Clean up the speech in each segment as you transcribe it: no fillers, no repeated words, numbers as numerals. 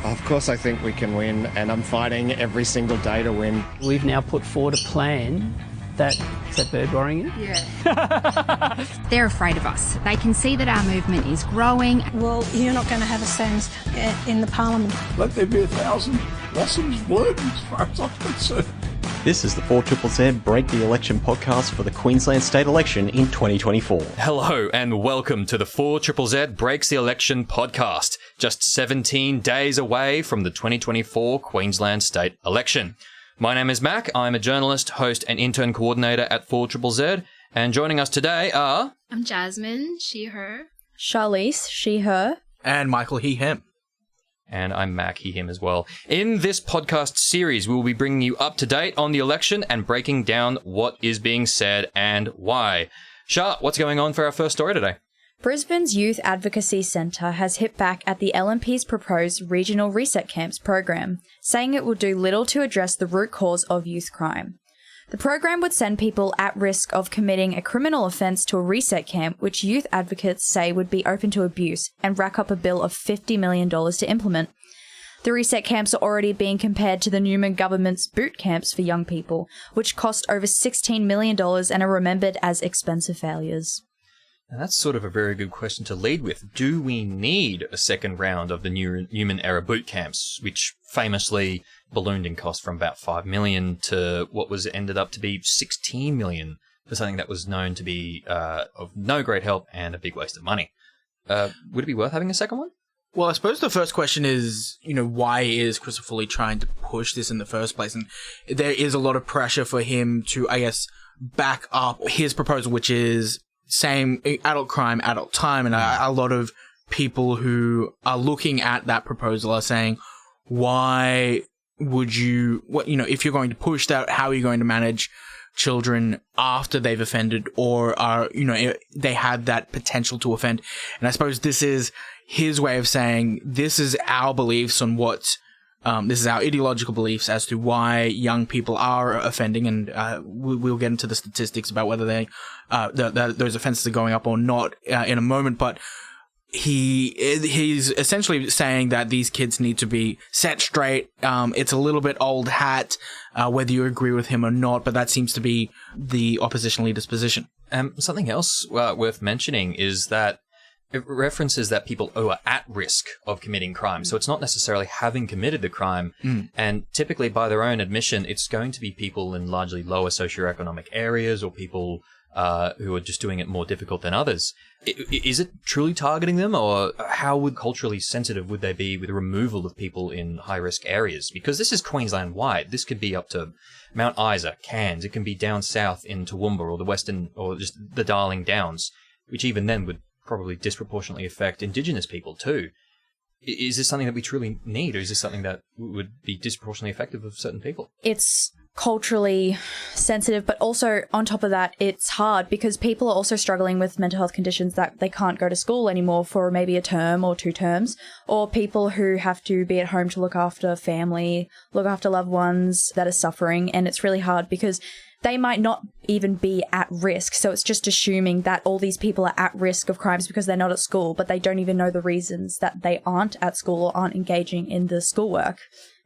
Of course I think we can win, and I'm fighting every single day to win. We've now put forward a plan that... Is that bird worrying you? Yeah. They're afraid of us. They can see that our movement is growing. Well, you're not going to have a stand in the Parliament. Let there be 1,000 lessons learned as far as I'm concerned. This is the 4ZZZ Break the Election podcast for the Queensland state election in 2024. Hello and welcome to the 4ZZZ Breaks the Election podcast, just 17 days away from the 2024 Queensland state election. My name is Mack, I'm a journalist, host and intern coordinator at 4ZZZ, and joining us today are... I'm Jasmin, she, her. Charlize, she, her. And Michael, he, him. And I'm Mack, he, him as well. In this podcast series, we will be bringing you up to date on the election and breaking down what is being said and why. Char, what's going on for our first story today? Brisbane's Youth Advocacy Centre has hit back at the LNP's proposed Regional Reset Camps program, saying it will do little to address the root cause of youth crime. The program would send people at risk of committing a criminal offence to a reset camp, which youth advocates say would be open to abuse and rack up a bill of $50 million to implement. The reset camps are already being compared to the Newman government's boot camps for young people, which cost over $16 million and are remembered as expensive failures. Now that's sort of a very good question to lead with. Do we need a second round of the Newman-era boot camps, which famously ballooned in cost from about $5 million to what was ended up to be $16 million for something that was known to be of no great help and a big waste of money? Would it be worth having a second one? Well, I suppose the first question is, why is Christopher Lee trying to push this in the first place? And there is a lot of pressure for him to, back up his proposal, which is same adult crime, adult time. And a lot of people who are looking at that proposal are saying, why would you, if you're going to push that, how are you going to manage children after they've offended or are, they had that potential to offend? And I suppose this is his way of saying, this is our beliefs on what, this is our ideological beliefs as to why young people are offending. And we'll get into the statistics about whether they, those offenses are going up or not in a moment. But he's essentially saying that these kids need to be set straight. It's a little bit old hat, whether you agree with him or not, but that seems to be the opposition leader's position. Something else worth mentioning is that it references that people who are at risk of committing crime. So it's not necessarily having committed the crime. And typically, by their own admission, it's going to be people in largely lower socioeconomic areas or people who are just doing it more difficult than others. Is it truly targeting them, or how culturally sensitive would they be with the removal of people in high-risk areas? Because this is Queensland-wide. This could be up to Mount Isa, Cairns. It can be down south in Toowoomba or the Western, or just the Darling Downs, which even then would probably disproportionately affect Indigenous people too. Is this something that we truly need, or is this something that would be disproportionately effective of certain people? It's culturally sensitive, but also on top of that, it's hard because people are also struggling with mental health conditions that they can't go to school anymore for maybe a term or 2 terms, or people who have to be at home to look after family, look after loved ones that are suffering. And it's really hard because they might not even be at risk. So it's just assuming that all these people are at risk of crimes because they're not at school, but they don't even know the reasons that they aren't at school or aren't engaging in the schoolwork.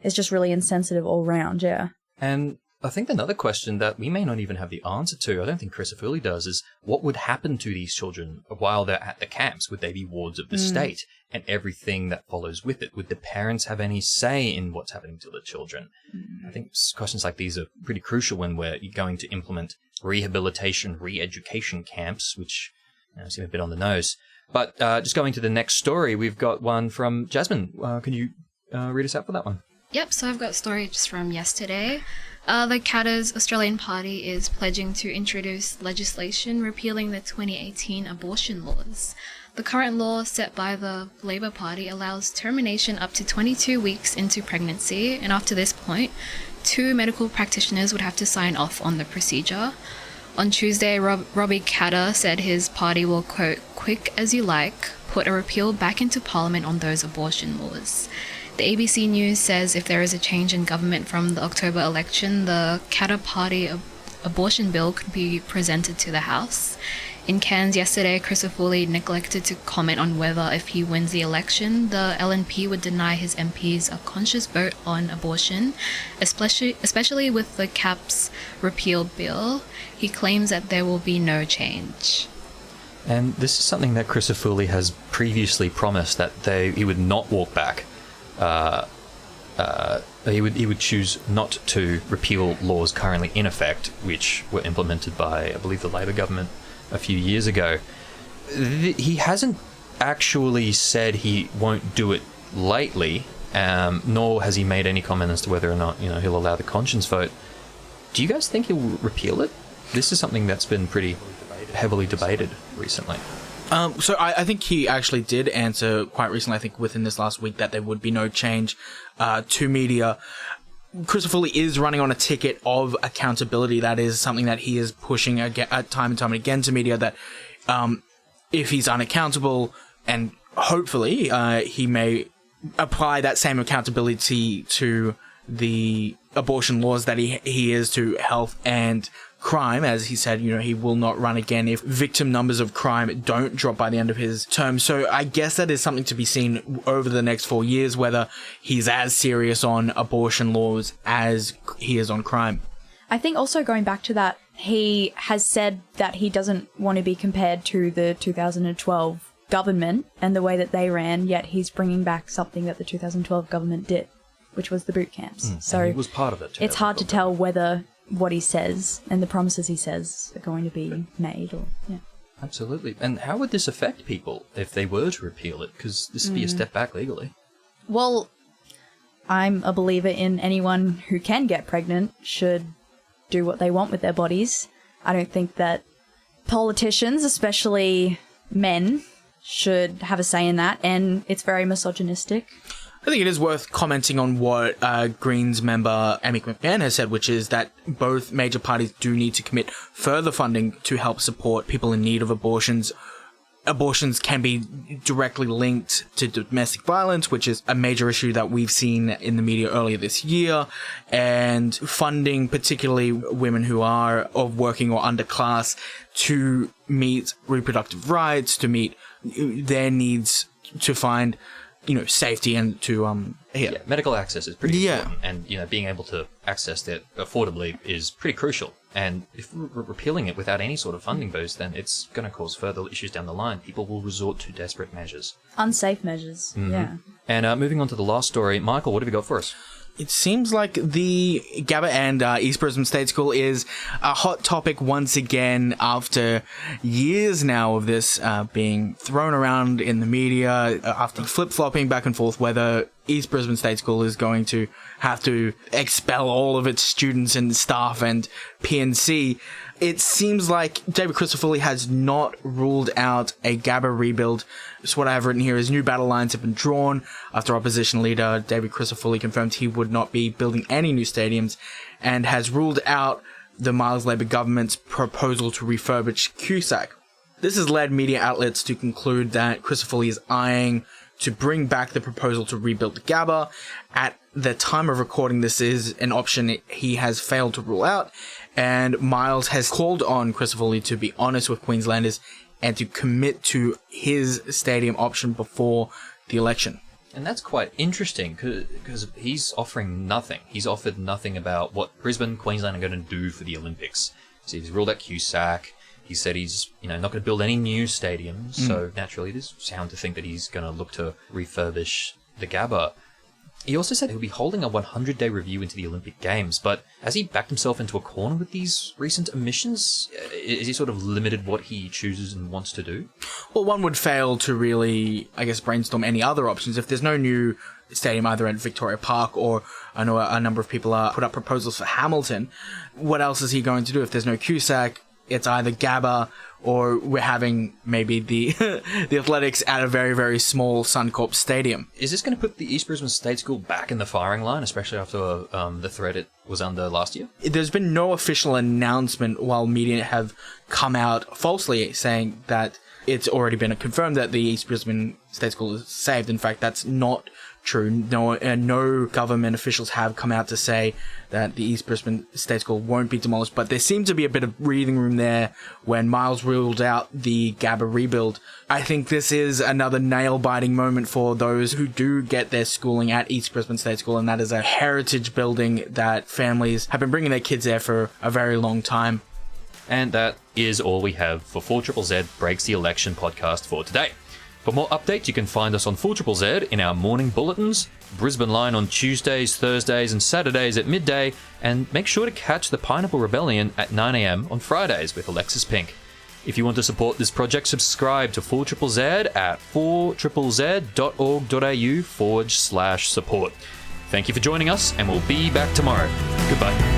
It's just really insensitive all round, yeah. And I think another question that we may not even have the answer to, I don't think Christopher Lee does, is what would happen to these children while they're at the camps? Would they be wards of the state and everything that follows with it? Would the parents have any say in what's happening to the children? I think questions like these are pretty crucial when we're going to implement rehabilitation, re-education camps, which seem a bit on the nose. But just going to the next story, we've got one from Jasmin. Can you read us out for that one? Yep, so I've got a story just from yesterday. The Katter's Australian Party is pledging to introduce legislation repealing the 2018 abortion laws. The current law set by the Labor Party allows termination up to 22 weeks into pregnancy, and after this point, 2 medical practitioners would have to sign off on the procedure. On Tuesday, Robbie Katter said his party will, quote, quick as you like, put a repeal back into Parliament on those abortion laws. The ABC News says if there is a change in government from the October election, the Katter Party abortion bill could be presented to the House. In Cairns yesterday, Crisafulli neglected to comment on whether, if he wins the election, the LNP would deny his MPs a conscious vote on abortion, especially with the CAP's repeal bill. He claims that there will be no change. And this is something that Crisafulli has previously promised, that he would not walk back. He would choose not to repeal laws currently in effect, which were implemented by, I believe, the Labor government a few years ago. He hasn't actually said he won't do it lately, nor has he made any comment as to whether or not he'll allow the conscience vote. Do you guys think he'll repeal it? This is something that's been pretty heavily debated recently. So I think he actually did answer quite recently, I think within this last week, that there would be no change to media. Crisafulli is running on a ticket of accountability. That is something that he is pushing time and time again to media, that if he's unaccountable, and hopefully he may apply that same accountability to the abortion laws that he is to health and crime. As he said, he will not run again if victim numbers of crime don't drop by the end of his term. So I guess that is something to be seen over the next 4 years, whether he's as serious on abortion laws as he is on crime. I think also going back to that, he has said that he doesn't want to be compared to the 2012 government and the way that they ran, yet he's bringing back something that the 2012 government did, which was the boot camps. So and he was part of it. It's hard to tell whether what he says and the promises he says are going to be made. Absolutely. And how would this affect people if they were to repeal it? Because this would be a step back legally. Well, I'm a believer in anyone who can get pregnant should do what they want with their bodies. I don't think that politicians, especially men, should have a say in that, and it's very misogynistic. I think it is worth commenting on what Greens member Amick McMahon has said, which is that both major parties do need to commit further funding to help support people in need of abortions. Abortions can be directly linked to domestic violence, which is a major issue that we've seen in the media earlier this year, and funding particularly women who are of working or underclass to meet reproductive rights, to meet their needs, to find safety, and to medical access is pretty important, and being able to access that affordably is pretty crucial. And if we're repealing it without any sort of funding boost, then it's going to cause further issues down the line. People will resort to desperate measures, unsafe measures. Yeah. And moving on to the last story, Michael, what have you got for us? It seems like the Gabba and East Brisbane State School is a hot topic once again after years now of this being thrown around in the media, after flip-flopping back and forth whether East Brisbane State School is going to have to expel all of its students and staff and P&C. It seems like David Crisafulli has not ruled out a Gabba rebuild. So what I have written here is new battle lines have been drawn after opposition leader David Crisafulli confirmed he would not be building any new stadiums, and has ruled out the Miles Labor government's proposal to refurbish QSAC. This has led media outlets to conclude that Crisafulli is eyeing to bring back the proposal to rebuild Gabba. At the time of recording, this is an option he has failed to rule out, and Miles has called on Crisafulli to be honest with Queenslanders and to commit to his stadium option before the election. And that's quite interesting, because he's offering nothing. He's offered nothing about what Brisbane, Queensland are going to do for the Olympics. So he's ruled out QSAC. He said he's not going to build any new stadiums, so naturally it is sound to think that he's going to look to refurbish the Gabba. He also said he'll be holding a 100-day review into the Olympic Games, but has he backed himself into a corner with these recent omissions? Is he sort of limited what he chooses and wants to do? Well, one would fail to really, brainstorm any other options. If there's no new stadium either at Victoria Park, or I know a number of people put up proposals for Hamilton, what else is he going to do? If there's no QSAC, it's either Gabba, or we're having maybe the athletics at a very, very small Suncorp stadium. Is this going to put the East Brisbane State School back in the firing line, especially after the threat it was under last year? There's been no official announcement, while media have come out falsely saying that it's already been confirmed that the East Brisbane State School is saved. In fact, that's not true. No government officials have come out to say that the East Brisbane State School won't be demolished, but there seemed to be a bit of breathing room there when Miles ruled out the Gabba Rebuild. I think this is another nail-biting moment for those who do get their schooling at East Brisbane State School, and that is a heritage building that families have been bringing their kids there for a very long time. And that is all we have for 4ZZZ Breaks the Election podcast for today. For more updates, you can find us on 4ZZZ in our morning bulletins, Brisbane Line on Tuesdays, Thursdays and Saturdays at midday, and make sure to catch the Pineapple Rebellion at 9 a.m. on Fridays with Alexis Pink. If you want to support this project, subscribe to 4ZZZ at 4ZZZ.org.au/support. Thank you for joining us, and we'll be back tomorrow. Goodbye.